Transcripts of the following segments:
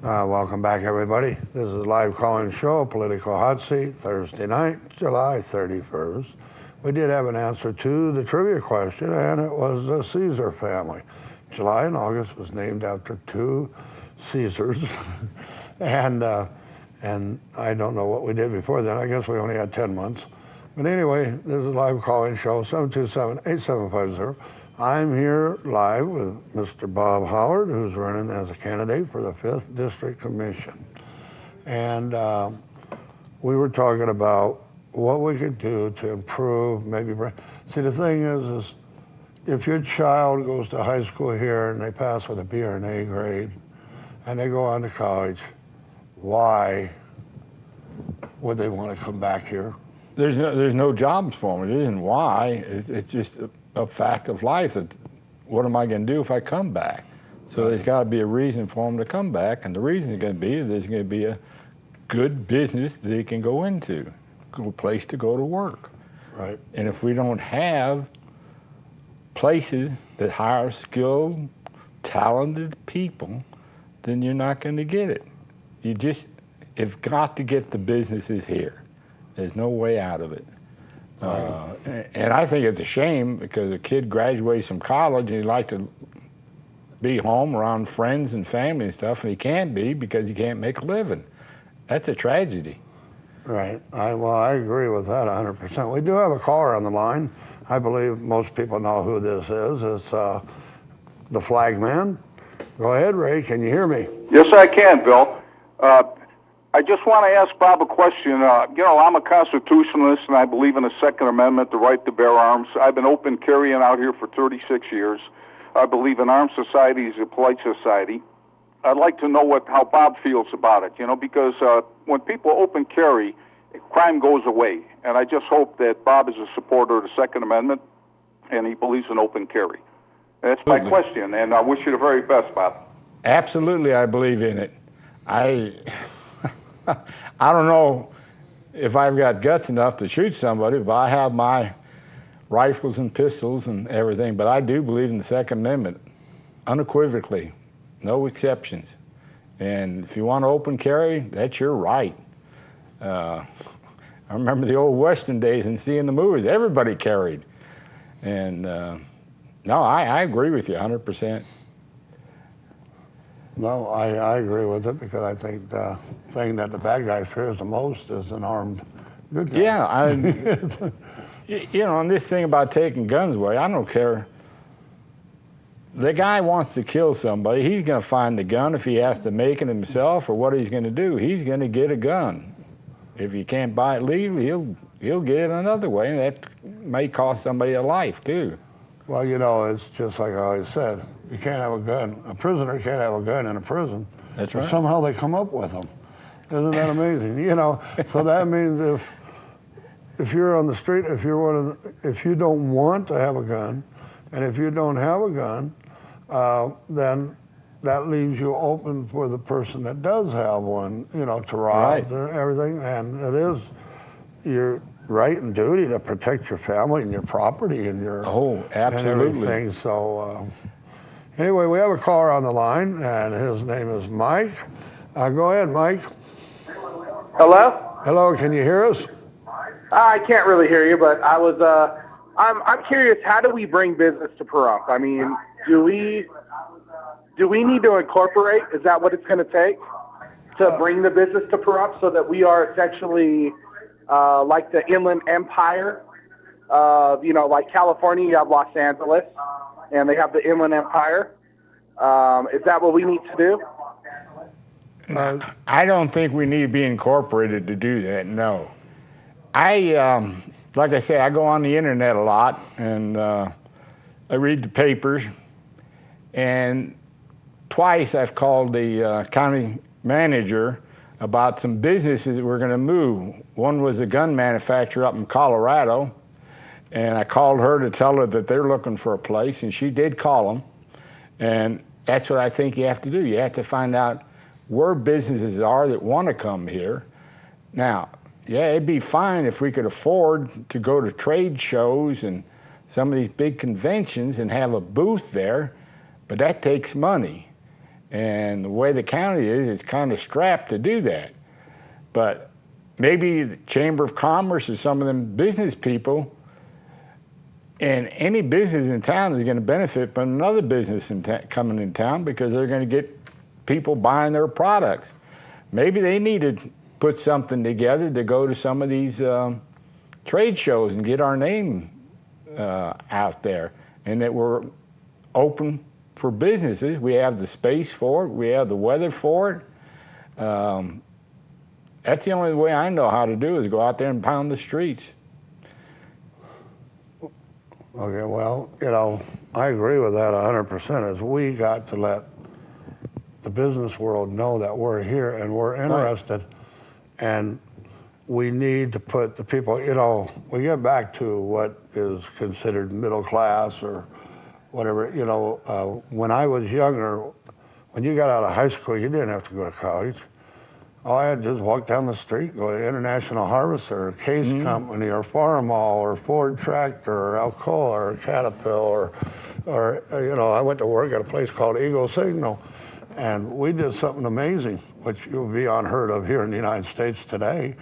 Welcome back, everybody. This is a live call-in show, Political Hot Seat, Thursday night, July 31st. We did have an answer to the trivia question, and it was the Caesar family. July and August was named after two Caesars, and I don't know what we did before then. I guess we only had 10 months. But anyway, this is a live call-in show, 727-8750. I'm here live with Mr. Bob Howard, who's running as a candidate for the 5th District Commission. And we were talking about what we could do to improve, maybe. See, the thing is if your child goes to high school here and they pass with a B or an A grade, and they go on to college, why would they want to come back here? There's no jobs for them. It isn't why. It's just a fact of life that what am I going to do if I come back? So there's got to be a reason for them to come back, and the reason is going to be there's going to be a good business that they can go into, a good place to go to work. Right. And if we don't have places that hire skilled, talented people, then you're not going to get it. You've got to get the businesses here. There's no way out of it. And I think it's a shame because a kid graduates from college and he'd like to be home around friends and family and stuff, and he can't be because he can't make a living. That's a tragedy. Right. I agree with that 100%. We do have a caller on the line. I believe most people know who this is. It's the Flag Man. Go ahead, Ray. Can you hear me? Yes, I can, Bill. I just want to ask Bob a question. I'm a constitutionalist, and I believe in the Second Amendment, the right to bear arms. I've been open carrying out here for 36 years. I believe an armed society is a polite society. I'd like to know how Bob feels about it, because when people open carry, crime goes away. And I just hope that Bob is a supporter of the Second Amendment, and he believes in open carry. That's my question, and I wish you the very best, Bob. Absolutely, I believe in it. I don't know if I've got guts enough to shoot somebody, but I have my rifles and pistols and everything. But I do believe in the Second Amendment, unequivocally, no exceptions. And if you want to open carry, that's your right. I remember the old Western days and seeing the movies. Everybody carried. And no, I agree with you 100%. No, I agree with it because I think the thing that the bad guy fears the most is an armed good guy. Yeah, and this thing about taking guns away, I don't care. The guy wants to kill somebody. He's going to find the gun if he has to make it himself or what he's going to do. He's going to get a gun. If he can't buy it legally, he'll get it another way, and that may cost somebody a life too. Well, it's just like I always said. You can't have a gun. A prisoner can't have a gun in a prison. That's right. But somehow they come up with them. Isn't that amazing? So that means if you're on the street, if you don't want to have a gun, and if you don't have a gun, then that leaves you open for the person that does have one, to rob and everything. And it is your right and duty to protect your family and your property and your absolutely. and everything. So anyway, we have a caller on the line, and his name is Mike. Go ahead, Mike. Hello? Hello, can you hear us? I can't really hear you, but I was. I'm curious. How do we bring business to Pahrump? I mean, do we need to incorporate? Is that what it's going to take to bring the business to Pahrump so that we are essentially like the Inland Empire? Like California, you have Los Angeles, and they have the Inland Empire. Is that what we need to do? I don't think we need to be incorporated to do that, no. Like I say, I go on the internet a lot, and I read the papers, and twice I've called the county manager about some businesses that were going to move. One was a gun manufacturer up in Colorado, and I called her to tell her that they're looking for a place, and she did call them. And that's what I think you have to do. You have to find out where businesses are that want to come here. Now, yeah, it'd be fine if we could afford to go to trade shows and some of these big conventions and have a booth there, but that takes money. And the way the county is, it's kind of strapped to do that. But maybe the Chamber of Commerce or some of them business people, and any business in town is going to benefit from another business coming in town, because they're going to get people buying their products. Maybe they need to put something together to go to some of these trade shows and get our name out there, and that we're open for businesses. We have the space for it. We have the weather for it. That's the only way I know how to do is go out there and pound the streets. Okay, well, you know, I agree with that 100%. Is we got to let the business world know that we're here and we're interested, and we need to put the people, you know, we get back to what is considered middle class or whatever. You know, when I was younger, when you got out of high school, you didn't have to go to college. All I had to do was walk down the street, go to International Harvester or Case Company or Farmall or Ford Tractor or Alcoa or Caterpillar or you know, I went to work at a place called Eagle Signal, and we did something amazing, which would be unheard of here in the United States today,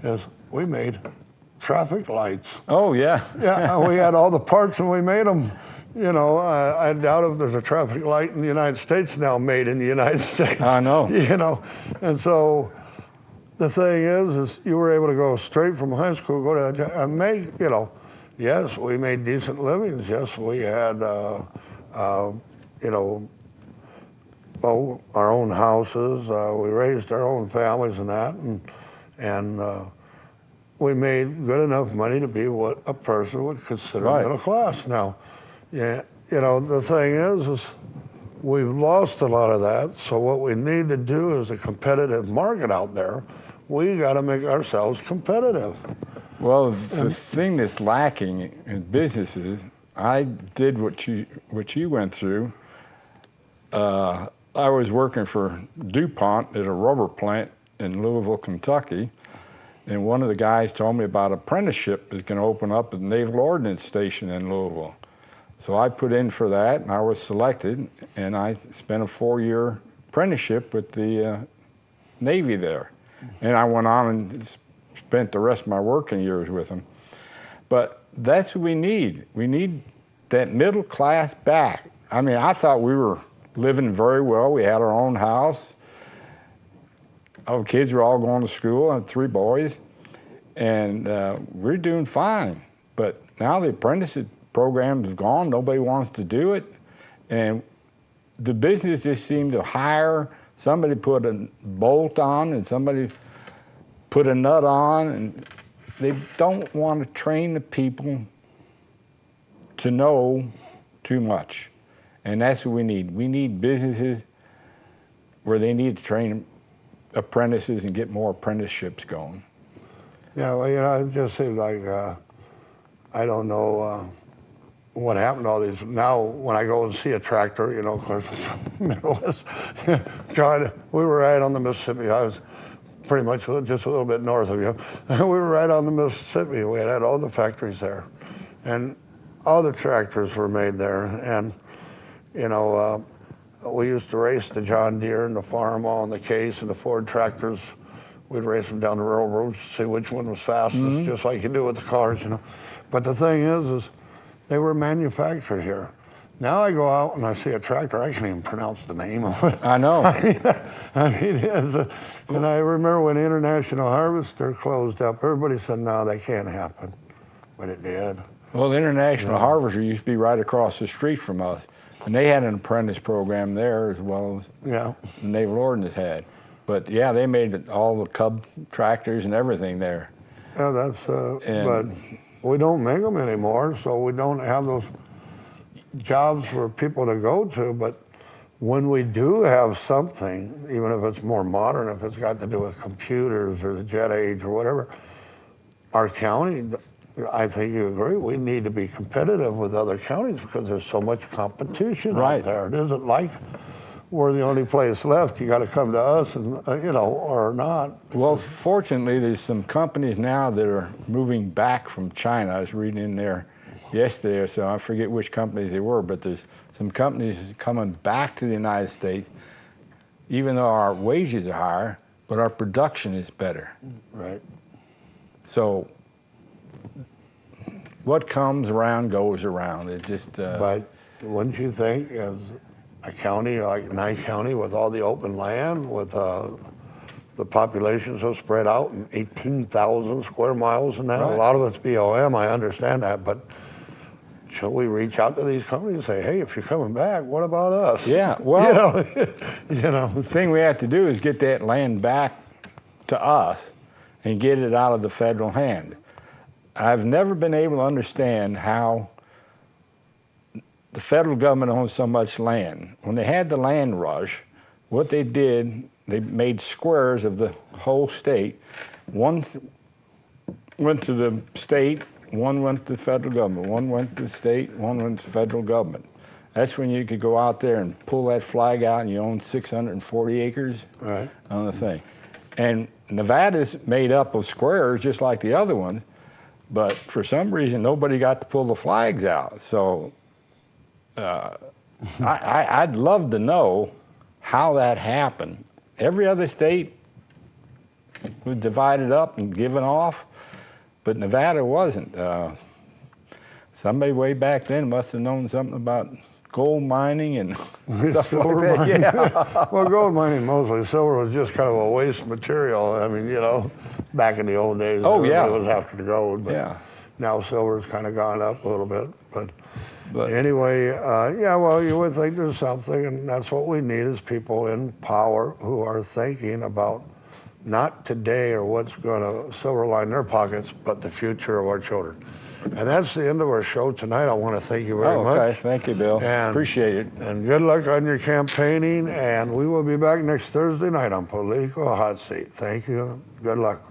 is we made traffic lights. Oh, yeah. Yeah, we had all the parts and we made them. You know, I doubt if there's a traffic light in the United States now made in the United States. I know. You know, and so the thing is you were able to go straight from high school, go to and make, you know, yes, we made decent livings. Yes, we had, you know, well, our own houses. We raised our own families and that, and we made good enough money to be what a person would consider middle class. Now, yeah, you know, the thing is we've lost a lot of that. So what we need to do is a competitive market out there. We got to make ourselves competitive. Well, the thing that's lacking in businesses, I did what you went through. I was working for DuPont at a rubber plant in Louisville, Kentucky, and one of the guys told me about an apprenticeship that's going to open up at the Naval Ordnance Station in Louisville. So I put in for that, and I was selected, and I spent a 4-year apprenticeship with the Navy there. And I went on and spent the rest of my working years with them. But that's what we need. We need that middle class back. I mean, I thought we were living very well. We had our own house. Our kids were all going to school. I had 3 boys. And we're doing fine. But now the apprenticeship program is gone. Nobody wants to do it. And the business just seemed to hire somebody, put a bolt on, and somebody put a nut on, and they don't want to train the people to know too much. And that's what we need. We need businesses where they need to train apprentices and get more apprenticeships going. Yeah, well, you know, it just seems like, I don't know what happened to all these. Now, when I go and see a tractor, you know, of course, Midwest, we were right on the Mississippi. I was pretty much just a little bit north of you. We were right on the Mississippi. We had all the factories there. And all the tractors were made there. And, you know, we used to race the John Deere and the Farmall and the Case and the Ford tractors. We'd race them down the railroads to see which one was fastest, just like you do with the cars, you know. But the thing is they were manufactured here. Now I go out and I see a tractor, I can't even pronounce the name of it. I know. I mean, and I remember when International Harvester closed up, everybody said, no, that can't happen. But it did. Well, the International Harvester used to be right across the street from us. And they had an apprentice program there as well as the Naval Ordnance had. But yeah, they made all the Cub tractors and everything there. Yeah, that's, but we don't make them anymore, so we don't have those jobs for people to go to. But when we do have something, even if it's more modern, if it's got to do with computers or the jet age or whatever, our county, I think you agree, we need to be competitive with other counties because there's so much competition out there. It isn't like we're the only place left. You got to come to us, and you know, or not. Well, fortunately, there's some companies now that are moving back from China. I was reading in there yesterday, or so I forget which companies they were, but there's some companies coming back to the United States even though our wages are higher, but our production is better. Right. So what comes around goes around. It just But wouldn't you think, as a county like Nye County, with all the open land, with the population so spread out in 18,000 square miles and that, Right. a lot of it's BOM, I understand that, but should we reach out to these companies and say, hey, if you're coming back, what about us? yeah. Well, You know, the thing we have to do is get that land back to us and get it out of the federal hand. I've never been able to understand how the federal government owns so much land. When they had the land rush, what they did, they made squares of the whole state. One went to the state, one went to the federal government, one went to the state, one went to the federal government. That's when you could go out there and pull that flag out and you own 640 acres right. on the thing. And Nevada's made up of squares just like the other ones, but for some reason nobody got to pull the flags out. So I'd love to know how that happened. Every other state was divided up and given off, but Nevada wasn't. Somebody way back then must have known something about gold mining and stuff like Silver that. mining. Yeah. Well, gold mining mostly. Silver was just kind of a waste material. I mean, you know, back in the old days, Oh, yeah. everybody was after the gold. But Yeah. now silver's kind of gone up a little bit. But But anyway, well, you would think there's something, and that's what we need is people in power who are thinking about not today or what's going to silver line their pockets, but the future of our children. And that's the end of our show tonight. I want to thank you very much. okay. Thank you, Bill. And- Appreciate it. And good luck on your campaigning, and we will be back next Thursday night on Political Hot Seat. Thank you. Good luck.